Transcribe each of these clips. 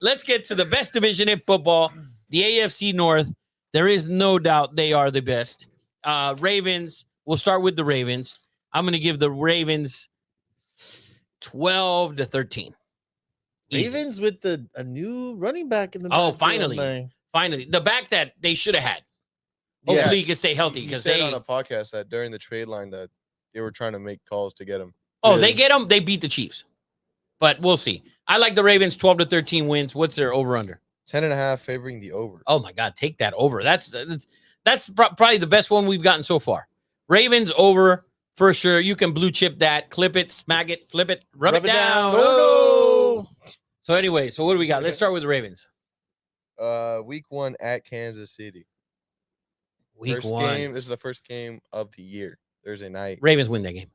let's get to the best division in football, the AFC North. There is no doubt they are the best. Ravens, we'll start with the Ravens. I'm going to give the Ravens 12-13. Easy. Ravens with a new running back in the finally. The back that they should have had. Hopefully he can stay healthy. He said on a podcast that during the trade line that they were trying to make calls to get him. Oh, they get him. They beat the Chiefs. But we'll see. I like the Ravens 12-13 wins. What's their over-under? 10.5 favoring the over. Oh, my God. Take that over. That's probably the best one we've gotten so far. Ravens over for sure. You can blue chip that, clip it, smack it, flip it, rub it down. Oh, no. So anyway, what do we got? Let's start with the Ravens. Week 1 at Kansas City. Week 1. Game. This is the first game of the year. Thursday night. Ravens win that game.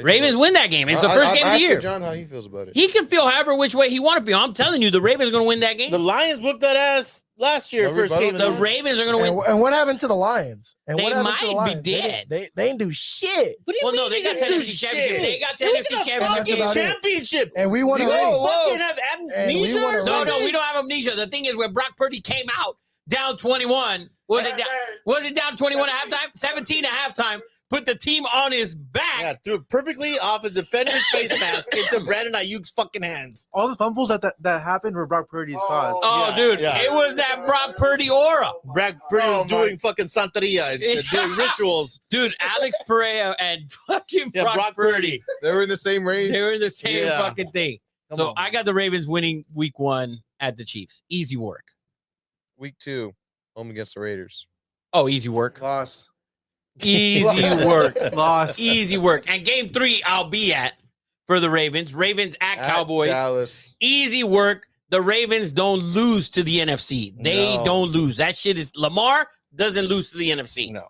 Ravens win that game. It's the first game of the year. John, how he feels about it. He can feel however which way he want to feel. I'm telling you, the Ravens are going to win that game. The Lions whooped that ass last year. First game. The Ravens are going to win. And what happened to the Lions? And they what happened might to the Lions? be dead. They didn't do shit. What do you Well, mean no, they got didn't do NFC shit? championship. They got Look at NFC the fucking championship. And we want to fucking have amnesia. No, we don't have amnesia. The thing is, when Brock Purdy came out down 21, was it down 21 at halftime? 17 at halftime. Put the team on his back. Yeah, threw it perfectly off a defender's face mask into Brandon Ayuk's fucking hands. All the fumbles that happened were Brock Purdy's cause. Oh, Yeah, dude, yeah. it was that Brock Purdy aura. Brock Purdy was doing fucking Santeria, doing rituals. Dude, Alex Pereira and fucking Yeah, Brock Purdy. They were in the same range. They were in the same Yeah. fucking thing. Come So on, I got the Ravens winning week 1 at the Chiefs. Easy work. Week 2, home against the Raiders. Oh, easy work. Loss. Easy work. Loss. Easy work. And game 3, I'll be at for the Ravens. Ravens at Cowboys. Dallas. Easy work. The Ravens don't lose to the NFC. They No. don't lose. That shit is Lamar doesn't lose to the NFC. No.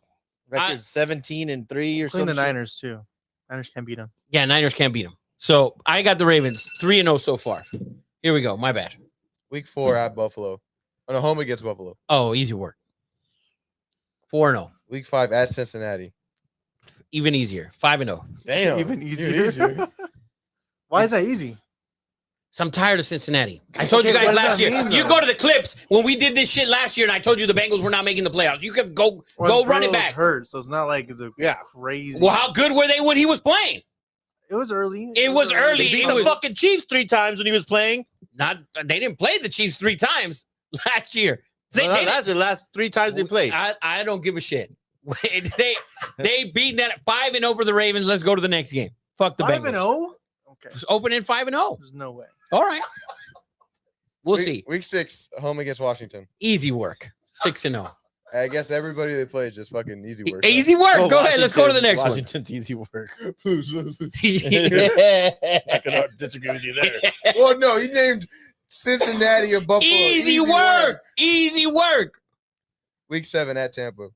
Record 17-3 or Including something. the Niners, too. Niners can't beat them. Yeah, Niners can't beat them. So I got the Ravens 3-0 so far. Here we go. My bad. Week 4 at Buffalo. On a home against Buffalo. Oh, easy work. 4-0. Week 5 at Cincinnati. Even easier. 5-0. Damn. Even easier. Why is that easy? So I'm tired of Cincinnati. I told you guys What does last that year. mean, You though? go to the clips when we did this shit last year, and I told you the Bengals were not making the playoffs. You could go run it Burrow's back. Hurt, so it's not like it's a Yeah. crazy. Well, how good were they when he was playing? It was early. It was early. They beat It the was- fucking Chiefs 3 times when he was playing. They didn't play the Chiefs 3 times last year. That's the last 3 times they played. I don't give a shit. they beat that 5-0 for the Ravens. Let's go to the next game. Fuck the Bengals. 5-0? Okay. Just opening 5-0. There's no way. All right. We'll see. Week 6, home against Washington. Easy work. 6-0. I guess everybody they play is just fucking easy work. Easy work. Oh, Go ahead. Let's go to the next Washington's easy work. one. I cannot disagree with you there. Well, no, he named Cincinnati and Buffalo. Easy work. Easy work. Week 7 at Tampa.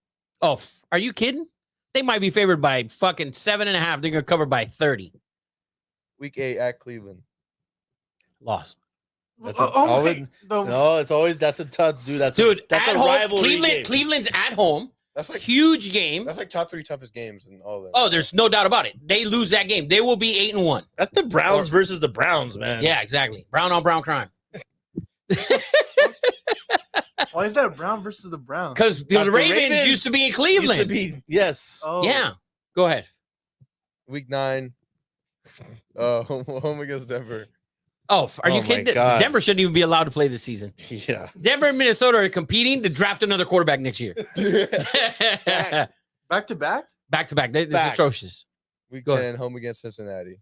Oh, are you kidding? They might be favored by fucking 7.5. They're going to cover by 30. Week 8 at Cleveland. Loss. That's a tough dude. That's Dude, that's at a home, rivalry game. Cleveland's at home. That's like Huge game. That's like top 3 toughest games in all of them. Oh, there's no doubt about it. They lose that game. They will be 8-1. That's the Browns versus the Browns, man. Yeah, exactly. Brown on brown crime. Why is that Brown versus the Browns? Because the But the Ravens Ravens used to be in Used Cleveland. to be, yes. Oh. Yeah. Go ahead. Week 9. Home against Denver. Oh, are you Oh, my kidding? God. Denver shouldn't even be allowed to play this season. Yeah. Denver and Minnesota are competing to draft another quarterback next year. Back to back? Back to back. This is Facts. atrocious. Week Go 10, home against Cincinnati.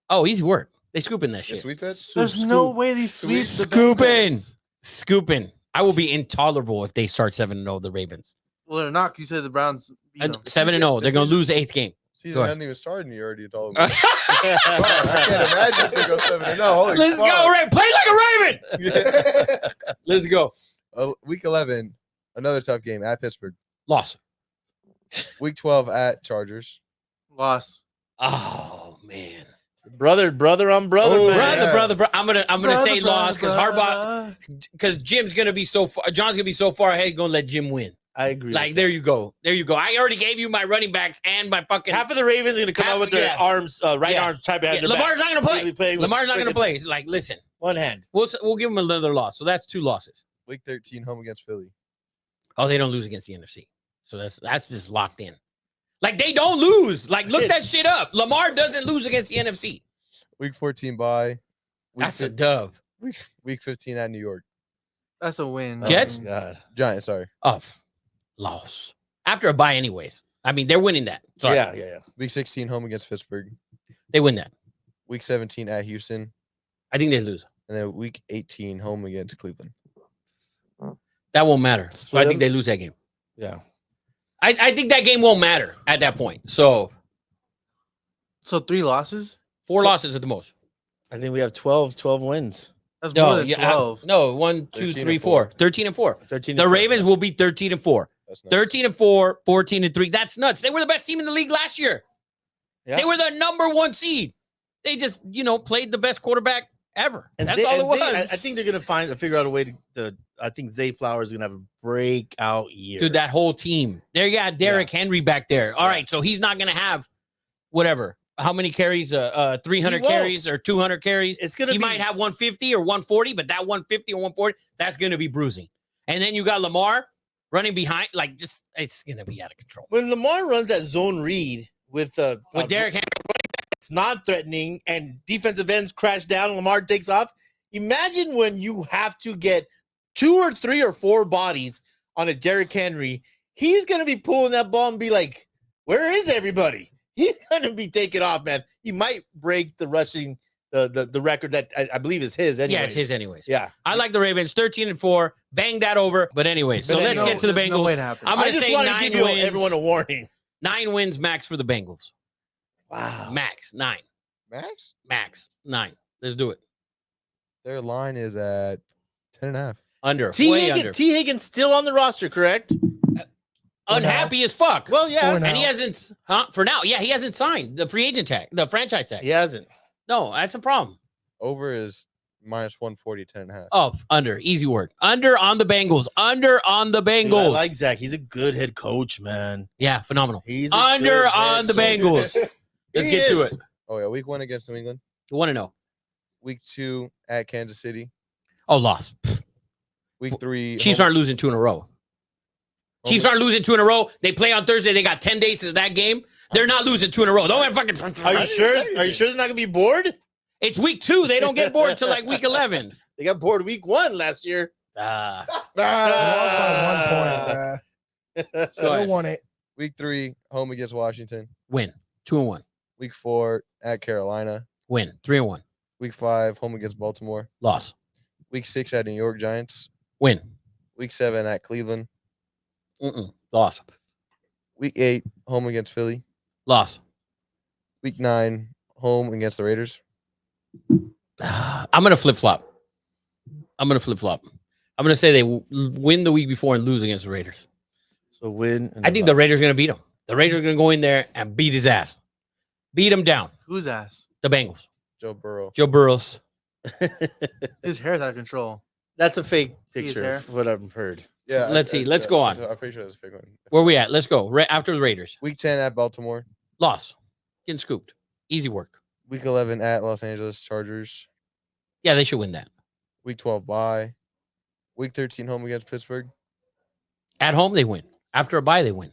Oh, easy work. They scoop in that You shit. sweep that? There's no way they sweep the Scooping. Bengals. Scooping. I will be intolerable if they start 7-0, the Ravens. Well, they're not. 'Cause You said the Browns beat them. 7-0. They're going to lose the 8th game. Season Go ahead. hasn't even started and you already told me. I can't imagine if they go 7-0. Holy Let's go, Ray. Play like a Raven. go. Let's go. Week 11, another tough game at Pittsburgh. Loss. Week 12 at Chargers. Loss. Oh, man. Brother on brother, Oh, man. yeah. Brother. I'm gonna say Brother, loss because brother. Harbaugh, because Jim's gonna be so far. John's gonna be so far ahead. He's gonna let Jim win. I agree. Like, with there that. you go. There you go. I already gave you my running backs and my fucking. Half of the Ravens are going to come Half- out with their yeah. arms, right Yeah. arms tied behind their Lamar's back. not going to They'll play. be playing with Lamar's not going to freaking play. Like, listen, one hand. we'll give him another loss. So that's 2 losses. Week 13, home against Philly. Oh, they don't lose against the NFC. So that's just locked in. Like, they don't lose. Like, look that shit up. Lamar doesn't lose against the NFC. Week 14 bye. Week That's a fif- dub. week 15 at New York. That's a win. Jets? Oh, my God. Giants, sorry. Loss. After a bye, anyways. I mean, they're winning that. Sorry. Yeah. Week 16, home against Pittsburgh. They win that. Week 17 at Houston. I think they lose. And then week 18, home against Cleveland. That won't matter. So I Split think they lose that game. Yeah. I think that game won't matter at that point. So So 3 losses? 4 losses at the most. I think we have 12 wins. That's more No, than yeah, 12. no, 1, 2, 13 3, and 4. 4. 13 and 4. 13 The Ravens will be 13 and 4. That's nice. 13 and 4, 14 and 3. That's nuts. They were the best team in the league last year. Yeah. They were the number 1 seed. They just, played the best quarterback ever. And That's Zay- all it and was. Zay- I think they're going to figure out a way to I think Zay Flowers is going to have a breakout year. Dude, that whole team. There you got Derrick Henry back there. All right, so he's not going to have whatever. How many carries? 300 He won't. carries or 200 carries? It's going to He be might have 150 or 140, but that 150 or 140, that's going to be bruising. And then you got Lamar running behind. Like, just, it's going to be out of control. when Lamar runs that zone read with Derrick Henry. it's not threatening and defensive ends crash down and Lamar takes off. Imagine when you have to get 2 or 3 or 4 bodies on a Derrick Henry. He's going to be pulling that ball and be like, where is everybody? He's going to be taking off, man. He might break the rushing, the record that I believe is his anyways. Yeah, it's his anyways. Yeah. I like the Ravens 13 and 4. Bang that over. But anyways, so But let's no, get to the There's no Bengals. way to happen. I'm I going to just say want to 9 give wins. everyone a warning. 9 wins max for the Bengals. Wow. Max 9. Max? 9. Let's do it. Their line is at 10.5. Under. T. Way under. Higgins still on the roster, correct? Unhappy as fuck. Well, yeah. For and he now. hasn't, for now. Yeah, he hasn't signed the free agent tag, the franchise tag. He hasn't. No, that's a problem. Over is minus 140, 10.5. Oh, under. Easy work. Under on the Bengals. Under on the Dude, I Bengals. like Zach. He's a good head coach, man. Yeah, phenomenal. He's a Under good on head the coach. Bengals. Let's He get to is. it. Oh, yeah. Week 1 against New England. You want to know? Week 2 at Kansas City. Oh, loss. Week 3. Chiefs aren't losing 2 in a row. Chiefs aren't losing 2 in a row. They play on Thursday. They got 10 days to that game. They're not losing 2 in a row. Don't ever fucking. Are you sure? Are you sure they're not gonna be bored? It's week 2. They don't get bored till like week 11. They got bored week 1 last year. Ah. Lost by 1 point, bruh. Go Still ahead. won it. Week 3, home against Washington. Win. 2 and 1. Week 4 at Carolina. Win. 3 and 1. Week 5, home against Baltimore. Loss. Week 6 at New York Giants. Win. Week 7 at Cleveland. Loss. Week 8, home against Philly. Loss. Week 9, home against the Raiders. I'm going to flip flop. I'm going to say they win the week before and lose against the Raiders. So win. I think the Raiders are going to beat him. The Raiders are going to go in there and beat his ass. Beat him down. Whose ass? The Bengals. Joe Burrow. Joe Burrows. His hair's out of control. That's a fake See his picture. hair? Of what I've heard. Yeah. Let's see. Let's go on. I'm pretty sure that's a fake one. Where we at? Let's go. Right after the Raiders. Week 10 at Baltimore. Loss. Getting scooped. Easy work. Week 11 at Los Angeles Chargers. Yeah, they should win that. Week 12 bye. Week 13 home against Pittsburgh. At home, they win. After a bye, they win.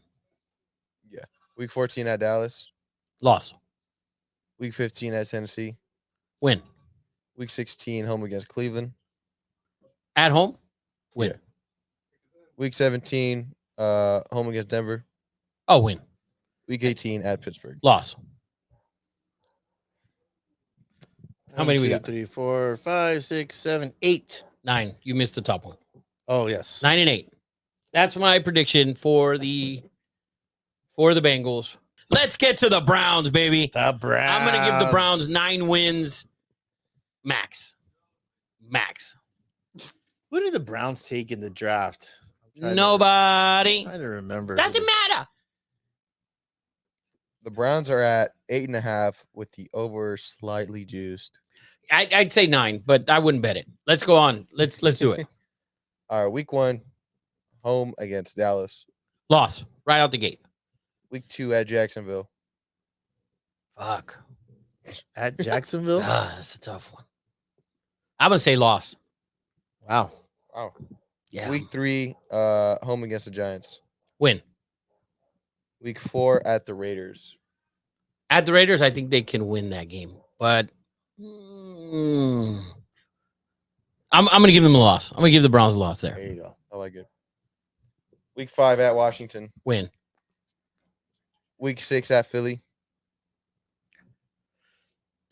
Week 14 at Dallas. Loss. Week 15 at Tennessee. Win. Week 16 home against Cleveland. At home, win. Yeah. Week 17 home against Denver. Oh, win. Week 18 at Pittsburgh. Loss. How many we 1, 2, got? 3, 4, 5, 6, 7, 8. 9. You missed the top one. Oh yes. 9 and 8. That's my prediction for the Bengals. Let's get to the Browns, baby. The Browns. I'm going to give the Browns 9 wins max. Max. Who did the Browns take in the draft? Nobody. I'm trying to remember. Doesn't matter. The Browns are at 8.5 with the over slightly juiced. I'd say 9, but I wouldn't bet it. Let's go on. Let's do it. All right, week 1 home against Dallas. Loss right out the gate. Week 2 at Jacksonville. Fuck. At Jacksonville. That's a tough one. I'm gonna say loss. Wow. Wow. Yeah. Week 3, home against the Giants. Win. Week 4 at the Raiders. At the Raiders, I think they can win that game, but I'm gonna give them a loss. I'm gonna give the Browns a loss there. There you go. I like it. Week 5 at Washington. Win. Week 6 at Philly.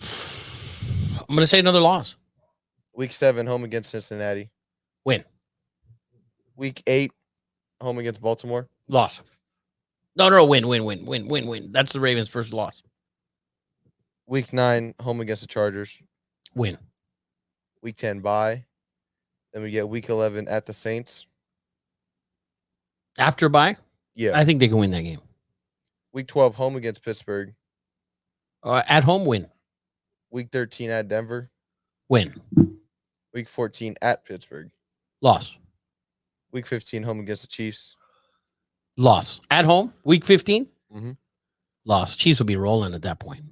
I'm gonna say another loss. Week 7 home against Cincinnati. Win. Week 8 home against Baltimore. Loss. No, win. That's the Ravens' first loss. Week 9 home against the Chargers. Win. Week 10 bye. Then we get week 11 at the Saints. After bye, Yeah. I think they can win that game. Week 12 home against Pittsburgh. At home, win. Week 13 at Denver. Win. Week 14 at Pittsburgh. Loss. Week 15 home against the Chiefs. Loss. At home, week 15. Mhm. Loss. Chiefs will be rolling at that point.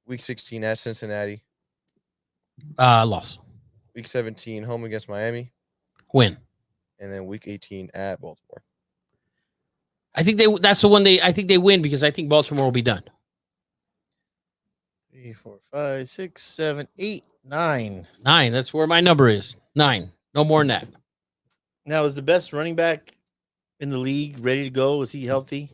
Week 16 at Cincinnati. Loss. Week 17 home against Miami. Win. And then week 18 at Baltimore. I think that's the one I think they win because I think Baltimore will be done. 3, 4, 5, 6, 7, 8, 9. 9. That's where my number is. 9. No more than that. Now, is the best running back in the league ready to go? Is he healthy?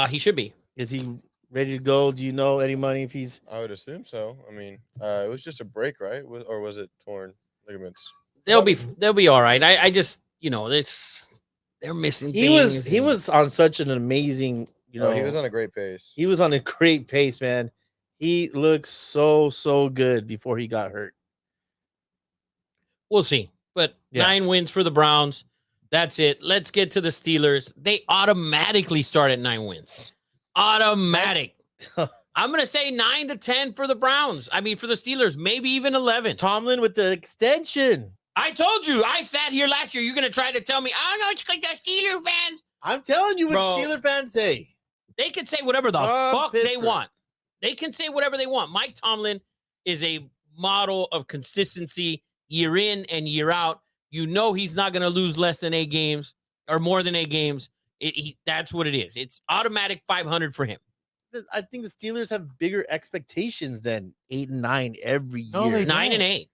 He should be. Is he ready to go? Do you know any money if he's I would assume so. I mean, it was just a break, right? Or was it torn ligaments? They'll be all right. I just, they're missing things. he was on such an amazing, He was on a great pace. he was on a great pace, man. He looked so good before he got hurt. We'll see. But Yeah. 9 wins for the Browns. That's it. Let's get to the Steelers. They automatically start at 9 wins. Automatic. I'm going to say 9 to 10 for the Browns. I mean, for the Steelers, maybe even 11. Tomlin with the extension. I told you. I sat here last year. You're going to try to tell me, I don't know, it's like the Steeler fans. I'm telling you what Bro. Steeler fans say. They can say whatever the Fuck fuck they Pittsburgh. want. They can say whatever they want. Mike Tomlin is a model of consistency year in and year out. You know he's not going to lose less than 8 games or more than 8 games. That's what it is. It's automatic 500 for him. I think the Steelers have bigger expectations than 8 and 9 every year. No, they 9 and don't. 8.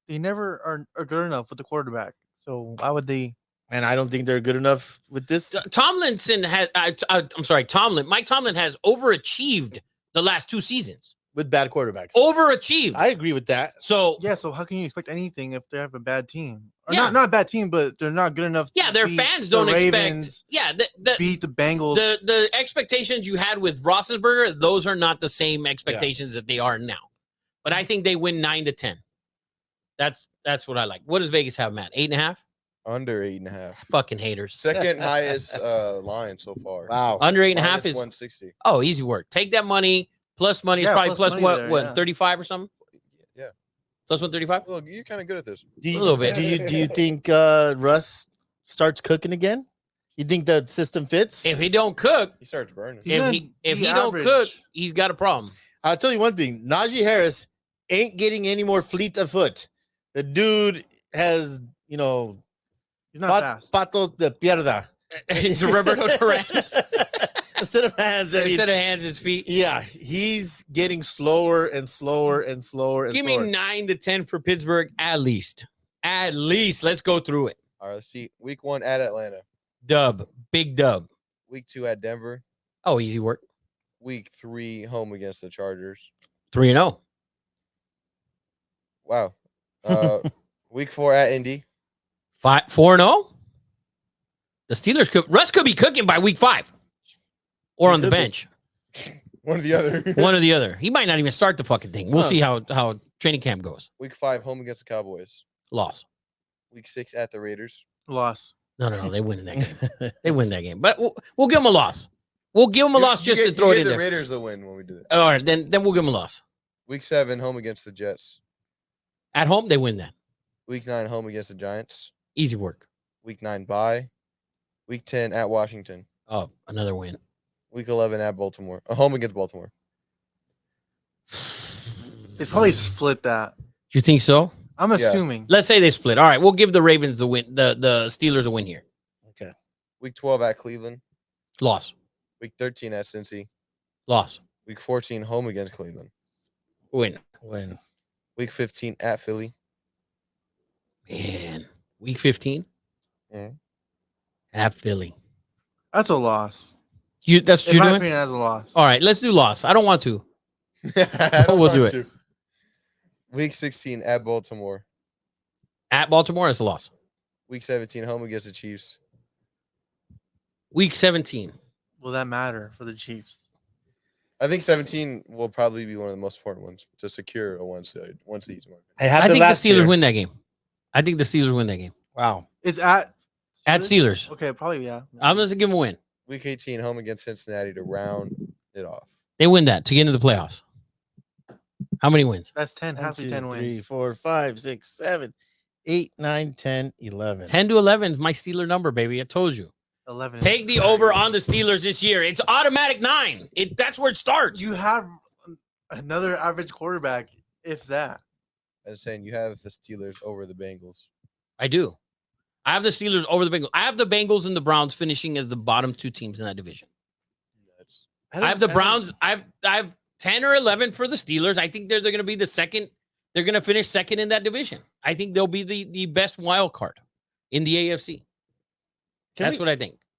They never are good enough with the quarterback. So why would they? And I don't think they're good enough with this. Tomlinson has. I'm sorry, Tomlin. Mike Tomlin has overachieved the last 2 seasons. With bad quarterbacks. Overachieved. I agree with that. So Yeah. So how can you expect anything if they have a bad team? Or Yeah. not a bad team, but they're not good enough. yeah, to their beat fans the don't expect. Ravens, Yeah, beat the Bengals. the expectations you had with Roethlisberger, those are not the same expectations that they are now. But I think they win 9 to 10. That's what I like. What does Vegas have, Matt? 8.5? Under 8.5. Fucking haters. Second highest line so far. Wow. Under 8.5 Minus is 160. oh easy work. Take that money. Plus money is Yeah, probably plus plus money there, what yeah. 35 or something. Yeah. Plus 135. Look, you're kind of good at this. Do you, A little bit. Do you think Russ starts cooking again? You think the system fits? If he don't cook, He starts burning. He's if gonna he be don't average. cook, he's got a problem. I'll tell you one thing. Najee Harris ain't getting any more fleet of foot. The dude has, He's not fast. patos de pierda. It's Roberto Duran. Instead of hands, I mean, Instead of hands, his feet. yeah, he's getting slower and slower and slower and Give me slower. 9 to 10 for Pittsburgh at least. At least. Let's go through it. All right, let's see. Week 1 at Atlanta. Dub. Big dub. Week 2 at Denver. Oh, easy work. Week 3 home against the Chargers. 3-0. Wow. Week 4 at Indy. 4-0. The Steelers Russ could be cooking by week 5. Or He on the could be. bench. One or the other. One or the other. He might not even start the fucking thing. We'll Huh. see how training camp goes. Week 5 home against the Cowboys. Loss. Week 6 at the Raiders. Loss. No. They win in that game. They win that game. But we'll give them a loss. We'll give them a loss just to throw it in the there. Raiders the win when we did it. All right, then we'll give them a loss. Week 7 home against the Jets. At home, they win that. Week 9 home against the Giants. Easy work. Week 9 bye. Week 10 at Washington. Oh, another win. Week 11 at Baltimore. A home against Baltimore. They probably split that. You think so? I'm assuming. Let's say they split. All right, we'll give the Ravens the win. The Steelers a win here. Okay. Week 12 at Cleveland. Loss. Week 13 at Cincy. Loss. Week 14 home against Cleveland. Win. Win. Week 15 at Philly. Man. Week 15 Mhm. at Philly. That's a loss. That's what In you're my doing? opinion, that's a loss. All right, let's do loss. I don't want to. I don't We'll do want it. to. Week 16 at Baltimore. At Baltimore, it's a loss. Week 17 home against the Chiefs. Week 17. Will that matter for the Chiefs? I think 17 will probably be one of the most important ones to secure a one seed. I I think the Steelers win that game. I think the Steelers win that game. Wow. It's at At Steelers. Okay, probably yeah. I'm going to give them a win. Week 18 home against Cincinnati to round it off. They win that to get into the playoffs. How many wins? That's 10. 1, Has to 2, be 10 3, wins. 4, 5, 6, 7, 8, 9, 10, 11. 10 to 11 is my Steeler number, baby. I told you. 11. Take the over on the Steelers this year. It's automatic 9. That's where it starts. You have another average quarterback, if that. I was saying you have the Steelers over the Bengals. I do. I have the Steelers over the Bengals. I have the Bengals and the Browns finishing as the bottom 2 teams in that division. That's I have the Browns. I have 10 or 11 for the Steelers. I think they're going to be the second. They're going to finish second in that division. I think they'll be the best wild card in the AFC. That's what I think.